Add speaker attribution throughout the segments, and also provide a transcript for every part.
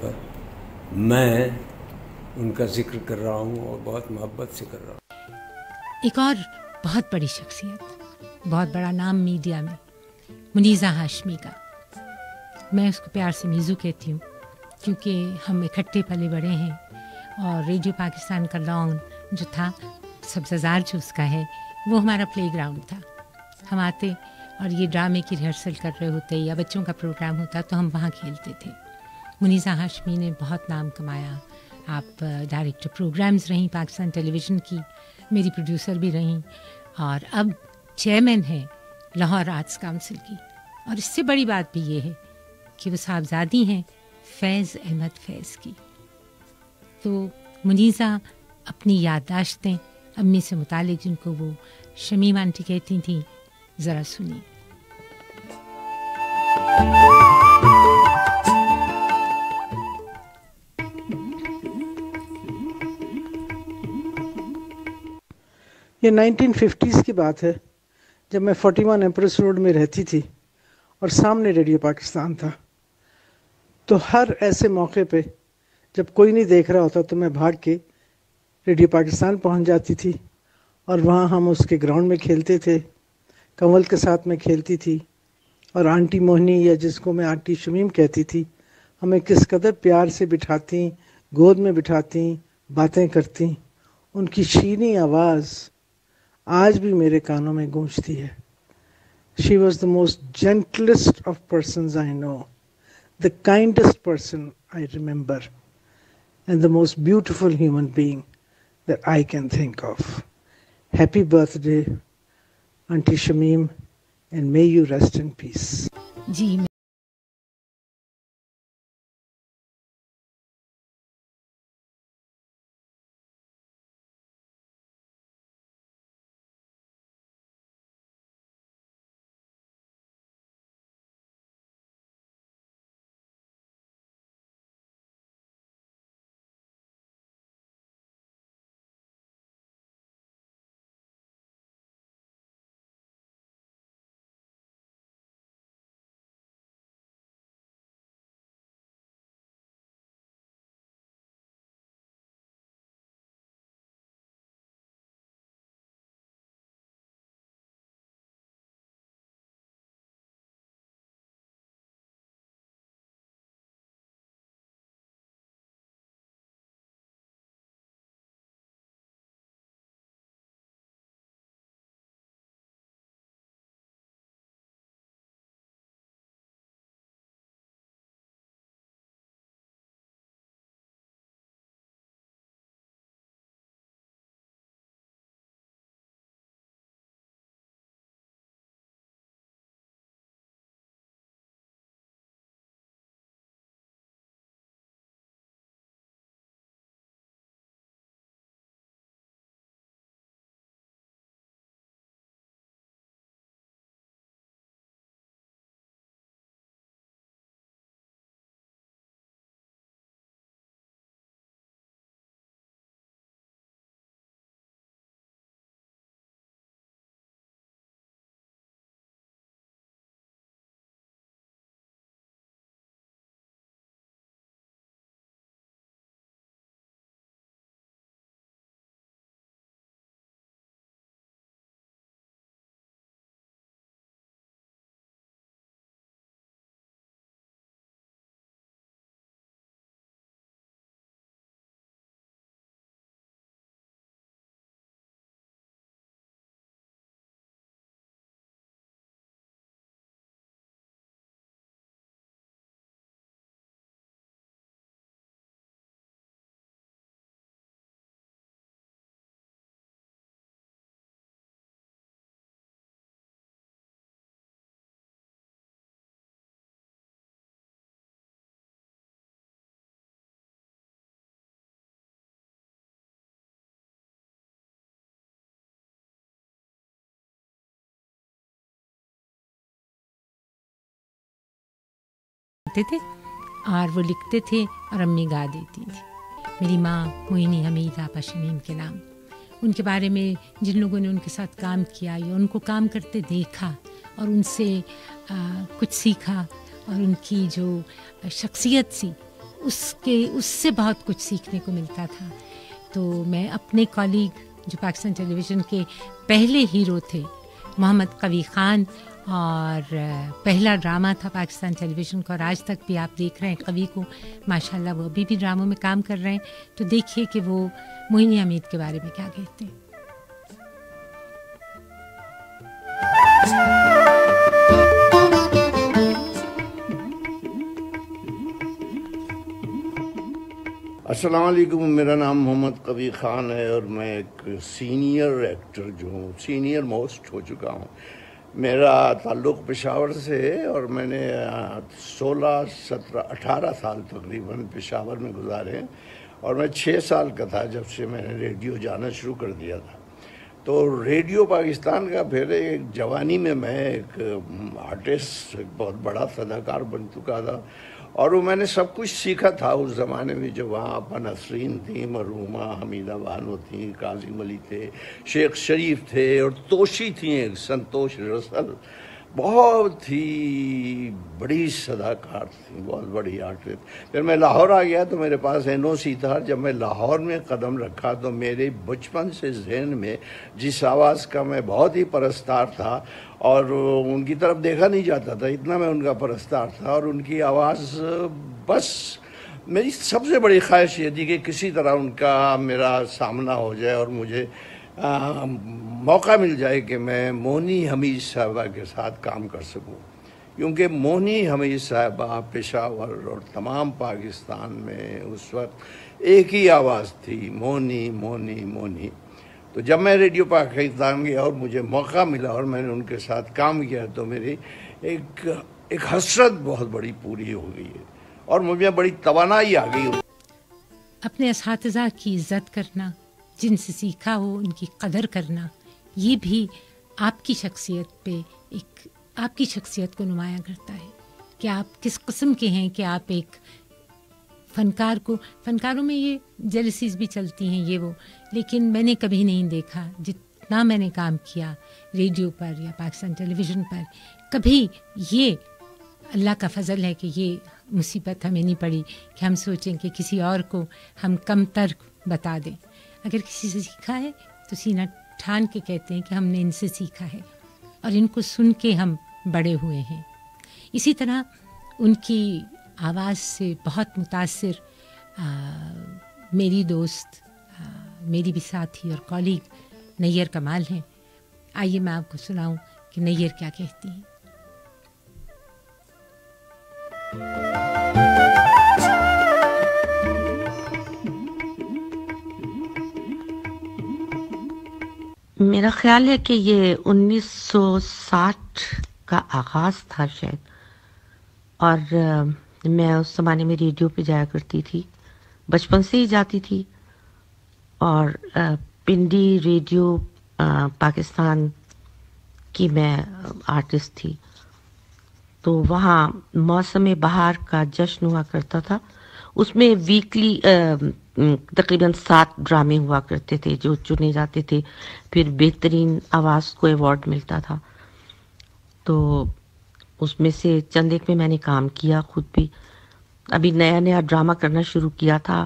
Speaker 1: پر میں ان کا ذکر کر رہا ہوں اور بہت محبت سے کر رہا ہوں.
Speaker 2: ایک اور بہت بڑی شخصیت، بہت بڑا نام میڈیا میں، منیزہ ہاشمی کا. میں اس کو پیار سے میزو کہتی ہوں کیونکہ ہم اکٹھے پلے بڑے ہیں، اور ریڈیو پاکستان کا لان جو تھا، سبززار جو اس کا ہے، وہ ہمارا پلے گراؤنڈ تھا. ہم آتے اور یہ ڈرامے کی ریہرسل کر رہے ہوتے یا بچوں کا پروگرام ہوتا تو ہم وہاں کھیلتے تھے. منیزہ ہاشمی نے بہت نام کمایا. آپ ڈائریکٹر پروگرامز رہیں پاکستان ٹیلی ویژن کی، میری پروڈیوسر بھی رہیں، اور اب چیئرمین ہیں لاہور آرٹس کونسل کی. اور اس سے بڑی بات بھی یہ ہے کہ وہ صاحبزادی ہیں فیض احمد فیض کی. تو منیزہ اپنی یادداشتیں امی سے متعلق، جن کو وہ شمیم آنٹی کہتی تھیں، ذرا سنیے.
Speaker 3: یہ 1950s کی بات ہے، جب میں 41 ایمپریس روڈ میں رہتی تھی اور سامنے ریڈیو پاکستان تھا. تو ہر ایسے موقع پہ جب کوئی نہیں دیکھ رہا ہوتا تو میں بھاگ کے ریڈیو پاکستان پہنچ جاتی تھی، اور وہاں ہم اس کے گراؤنڈ میں کھیلتے تھے. کنول کے ساتھ میں کھیلتی تھی، اور آنٹی موہنی، یا جس کو میں آنٹی شمیم کہتی تھی، ہمیں کس قدر پیار سے بٹھاتی، گود میں بٹھاتی، باتیں کرتی. ان کی شیریں آواز آج بھی میرے کانوں میں گونجتی ہے. She was the most gentlest of persons I know, the kindest person I remember, and the most beautiful human being that I can think of. Happy birthday, Auntie Shamim, and may you rest in peace.
Speaker 2: جی تھے اور وہ لکھتے تھے اور امی گا دیتی تھی. میری ماں موئنی حمید آپا شمیم کے نام. ان کے بارے میں جن لوگوں نے ان کے ساتھ کام کیا یا ان کو کام کرتے دیکھا اور ان سے کچھ سیکھا اور ان کی جو شخصیت سی اس سے بہت کچھ سیکھنے کو ملتا تھا. تو میں اپنے کالیگ جو پاکستان ٹیلی ویژن کے پہلے ہیرو تھے محمد قوی خان، اور پہلا ڈرامہ تھا پاکستان ٹیلی ویژن کا، اور آج تک بھی آپ دیکھ رہے ہیں قوی کو، ماشاءاللہ وہ ابھی بھی ڈراموں میں کام کر رہے ہیں. تو دیکھیے کہ وہ موہنی حمید کے بارے میں کیا کہتے ہیں.
Speaker 4: السلام علیکم، میرا نام محمد قوی خان ہے اور میں ایک سینئر ایکٹر جو ہوں، سینئر موسٹ ہو چکا ہوں. میرا تعلق پشاور سے ہے اور میں نے 16 17 18 سال تقریباً پشاور میں گزارے ہیں، اور میں 6 سال کا تھا جب سے میں نے ریڈیو جانا شروع کر دیا تھا. تو ریڈیو پاکستان کا پھر ایک جوانی میں ایک آرٹسٹ، ایک بہت بڑا صداکار بن چکا تھا، اور وہ میں نے سب کچھ سیکھا تھا اس زمانے میں جو وہاں اپا نسرین تھیں، مرحومہ حمیدہ بانو تھیں، کاظم علی تھے، شیخ شریف تھے، اور توشی تھیں ایک سنتوش رسل، بہت ہی بڑی صداکار تھیں، بہت بڑی آرٹسٹ. پھر میں لاہور آ گیا تو میرے پاس NOC تھا. جب میں لاہور میں قدم رکھا تو میرے بچپن سے ذہن میں جس آواز کا میں بہت ہی پرستار تھا اور ان کی طرف دیکھا نہیں جاتا تھا، اتنا میں ان کا پرستار تھا، اور ان کی آواز بس میری سب سے بڑی خواہش یہ تھی کہ کسی طرح ان کا میرا سامنا ہو جائے اور مجھے موقع مل جائے کہ میں موہنی حمید صاحبہ کے ساتھ کام کر سکوں، کیونکہ موہنی حمید صاحبہ پشاور اور تمام پاکستان میں اس وقت ایک ہی آواز تھی، موہنی موہنی موہنی. تو جب میں ریڈیو پاکستان گیا اور مجھے موقع ملا اور میں نے ان کے ساتھ کام کیا تو میری ایک حسرت بہت بڑی پوری ہو گئی ہے اور مجھے بڑی توانائی آ گئی.
Speaker 2: اپنے اساتذہ کی عزت کرنا، جن سے سیکھا ہو ان کی قدر کرنا، یہ بھی آپ کی شخصیت پہ آپ کی شخصیت کو نمایاں کرتا ہے کہ آپ کس قسم کے ہیں، کہ آپ ایک فنکاروں میں یہ جیلسیز بھی چلتی ہیں یہ وہ، لیکن میں نے کبھی نہیں دیکھا، جتنا میں نے کام کیا ریڈیو پر یا پاکستان ٹیلی ویژن پر، کبھی یہ اللہ کا فضل ہے کہ یہ مصیبت ہمیں نہیں پڑی کہ ہم سوچیں کہ کسی اور کو ہم کم تر بتا دیں. اگر کسی سے سیکھا ہے تو سینہ ٹھان کے کہتے ہیں کہ ہم نے ان سے سیکھا ہے اور ان کو سن کے ہم بڑے ہوئے ہیں. اسی طرح ان کی آواز سے بہت متاثر میری دوست، میری بھی ساتھی اور کالیگ نیّر کمال ہیں. آئیے میں آپ کو سناؤں کہ نیّر کیا کہتی ہیں.
Speaker 5: میرا خیال ہے کہ یہ 1960 کا آغاز تھا شاید، اور میں اس زمانے میں ریڈیو پہ جایا کرتی تھی، بچپن سے ہی جاتی تھی، اور پنڈی ریڈیو پاکستان کی میں آرٹسٹ تھی. تو وہاں موسم بہار کا جشن ہوا کرتا تھا، اس میں ویکلی تقریباً 7 ڈرامے ہوا کرتے تھے جو چنے جاتے تھے، پھر بہترین آواز کو ایوارڈ ملتا تھا. تو اس میں سے چند ایک میں نے کام کیا خود بھی. ابھی نیا ڈرامہ کرنا شروع کیا تھا،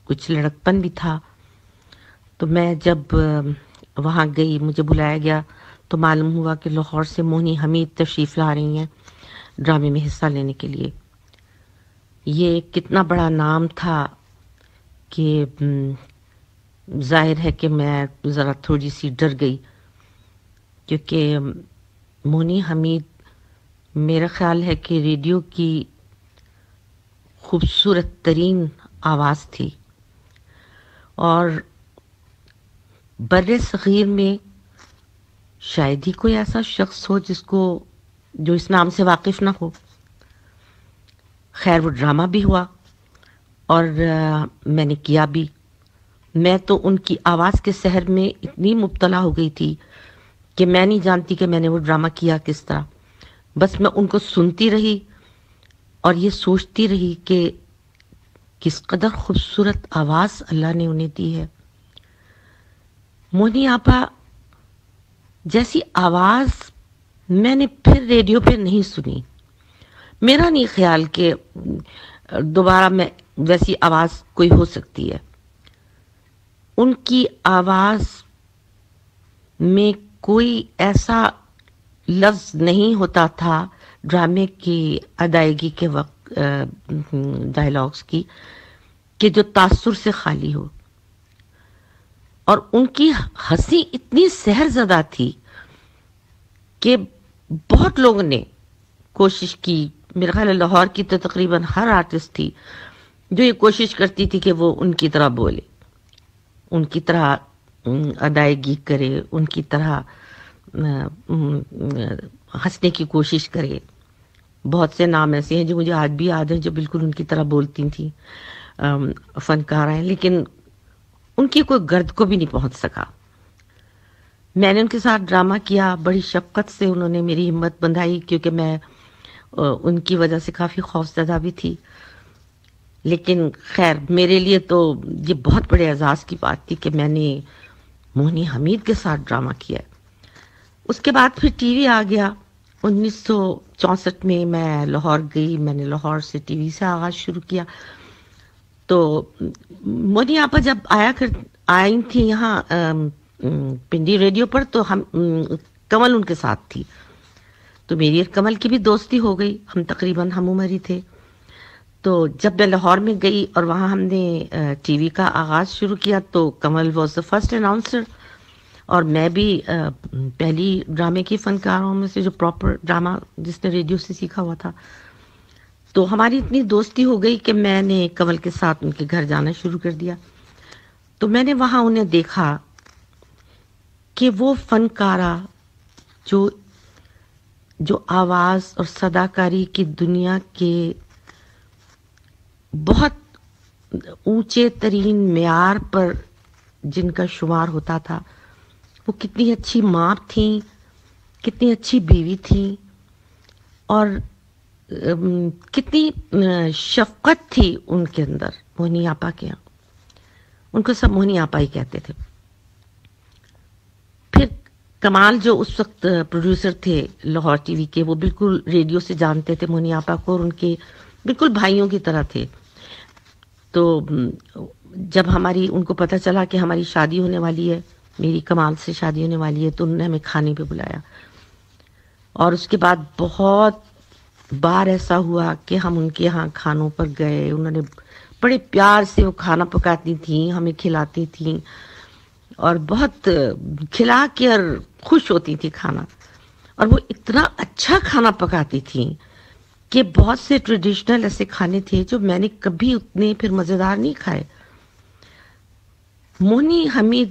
Speaker 5: کچھ لڑکپن بھی تھا. تو میں جب وہاں گئی، مجھے بلایا گیا تو معلوم ہوا کہ لاہور سے موہنی حمید تشریف لا رہی ہیں ڈرامے میں حصہ لینے کے لیے. یہ کتنا بڑا نام تھا کہ ظاہر ہے کہ میں ذرا تھوڑی سی ڈر گئی، کیونکہ موہنی حمید میرا خیال ہے کہ ریڈیو کی خوبصورت ترین آواز تھی، اور بر صغیر میں شاید ہی کوئی ایسا شخص ہو جو اس نام سے واقف نہ ہو. خیر وہ ڈرامہ بھی ہوا اور میں نے کیا بھی. میں تو ان کی آواز کے سحر میں اتنی مبتلا ہو گئی تھی کہ میں نہیں جانتی کہ میں نے وہ ڈرامہ کیا کس طرح. بس میں ان کو سنتی رہی اور یہ سوچتی رہی کہ کس قدر خوبصورت آواز اللہ نے انہیں دی ہے. موہنی آپا جیسی آواز میں نے پھر ریڈیو پہ نہیں سنی. میرا نہیں خیال کہ دوبارہ میں ویسی آواز کوئی ہو سکتی ہے. ان کی آواز میں کوئی ایسا لفظ نہیں ہوتا تھا ڈرامے کی ادائیگی کے وقت ڈائلاگس کی کہ جو تاثر سے خالی ہو. اور ان کی ہنسی اتنی سحر زدہ تھی کہ بہت لوگوں نے کوشش کی. میرا خیال ہے لاہور کی تو تقریباً ہر آرٹسٹ تھی جو یہ کوشش کرتی تھی کہ وہ ان کی طرح بولے، ان کی طرح ادائیگی کرے، ان کی طرح ہنسنے کی کوشش کرے. بہت سے نام ایسے ہیں جو مجھے آج بھی یاد ہیں جو بالکل ان کی طرح بولتی تھیں فنکار ہیں، لیکن ان کی کوئی گرد کو بھی نہیں پہنچ سکا. میں نے ان کے ساتھ ڈرامہ کیا، بڑی شفقت سے انہوں نے میری ہمت بندھائی کیونکہ میں ان کی وجہ سے کافی خوفزدہ بھی تھی. لیکن خیر میرے لیے تو یہ بہت بڑے اعزاز کی بات تھی کہ میں نے موہنی حمید کے ساتھ ڈرامہ کیا. اس کے بعد پھر ٹی وی آ گیا. 1964 میں میں لاہور گئی، میں نے لاہور سے ٹی وی سے آغاز شروع کیا. تو موہنی آپا جب آئی تھی یہاں پنڈی ریڈیو پر تو ہم کمل ان کے ساتھ تھی، تو میری اور کمل کی بھی دوستی ہو گئی. ہم تقریباً ہم عمر ہی تھے. تو جب میں لاہور میں گئی اور وہاں ہم نے ٹی وی کا آغاز شروع کیا تو کمل واز دا فرسٹ اناؤنسر، اور میں بھی پہلی ڈرامے کی فنکاروں میں سے جو پراپر ڈرامہ جس نے ریڈیو سے سیکھا ہوا تھا. تو ہماری اتنی دوستی ہو گئی کہ میں نے کمل کے ساتھ ان کے گھر جانا شروع کر دیا. تو میں نے وہاں انہیں دیکھا کہ وہ فنکارہ جو آواز اور صداکاری کی دنیا کے بہت اونچے ترین معیار پر جن کا شمار ہوتا تھا، وہ کتنی اچھی ماں تھیں، کتنی اچھی بیوی تھیں، اور کتنی شفقت تھی ان کے اندر. موہنی آپا کے یہاں ان کو سب موہنی آپا ہی کہتے تھے. پھر کمال جو اس وقت پروڈیوسر تھے لاہور ٹی وی کے، وہ بالکل ریڈیو سے جانتے تھے موہنی آپا کو اور ان کے بالکل بھائیوں کی طرح تھے. تو جب ان کو پتہ چلا کہ ہماری شادی ہونے والی ہے، میری کمال سے شادی ہونے والی ہے، تو انہوں نے ہمیں کھانے پہ بلایا. اور اس کے بعد بہت بار ایسا ہوا کہ ہم ان کے یہاں کھانوں پر گئے. انہوں نے بڑے پیار سے وہ کھانا پکاتی تھیں، ہمیں کھلاتی تھیں، اور بہت کھلا کے اور خوش ہوتی تھی کھانا. اور وہ اتنا اچھا کھانا پکاتی تھیں کہ بہت سے ٹریڈیشنل ایسے کھانے تھے جو میں نے کبھی اتنے پھر مزیدار نہیں کھائے. موہنی حمید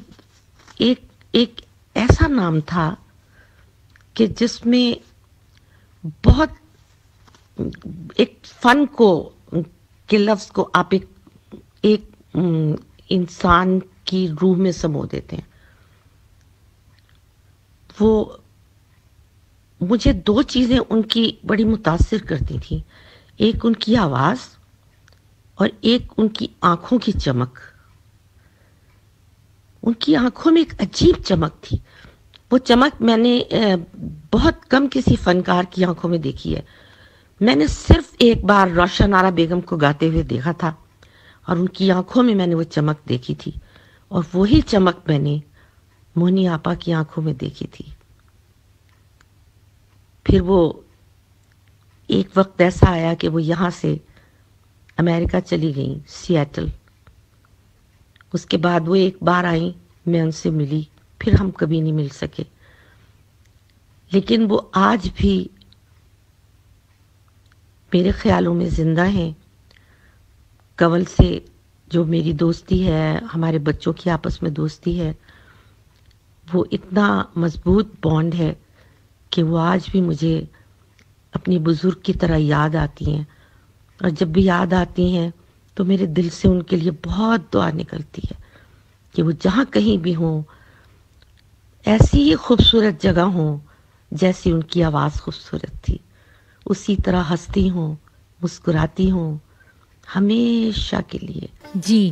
Speaker 5: ایک ایسا نام تھا کہ جس میں بہت ایک فن کو کے لفظ کو آپ ایک انسان کی روح میں سمو دیتے ہیں. وہ مجھے دو چیزیں ان کی بڑی متاثر کرتی تھیں، ایک ان کی آواز اور ایک ان کی آنکھوں کی چمک. ان کی آنکھوں میں ایک عجیب چمک تھی. وہ چمک میں نے بہت کم کسی فنکار کی آنکھوں میں دیکھی ہے. میں نے صرف ایک بار روشن آرا بیگم کو گاتے ہوئے دیکھا تھا اور ان کی آنکھوں میں نے وہ چمک دیکھی تھی، اور وہی چمک میں نے موہنی آپا کی آنکھوں میں دیکھی تھی. پھر وہ ایک وقت ایسا آیا کہ وہ یہاں سے امریکہ چلی گئیں، سیاٹل. اس کے بعد وہ ایک بار آئیں، میں ان سے ملی، پھر ہم کبھی نہیں مل سکے. لیکن وہ آج بھی میرے خیالوں میں زندہ ہیں. کنول سے جو میری دوستی ہے، ہمارے بچوں کی آپس میں دوستی ہے، وہ اتنا مضبوط بانڈ ہے کہ وہ آج بھی مجھے اپنی بزرگ کی طرح یاد آتی ہیں. اور جب بھی یاد آتی ہیں تو میرے دل سے ان کے لیے بہت دعا نکلتی ہے کہ وہ جہاں کہیں بھی ہوں، ایسی ہی خوبصورت جگہ ہوں جیسی ان کی آواز خوبصورت تھی، اسی طرح ہنستی ہوں، مسکراتی ہوں ہمیشہ کے لیے.
Speaker 2: جی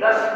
Speaker 6: 10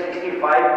Speaker 6: 65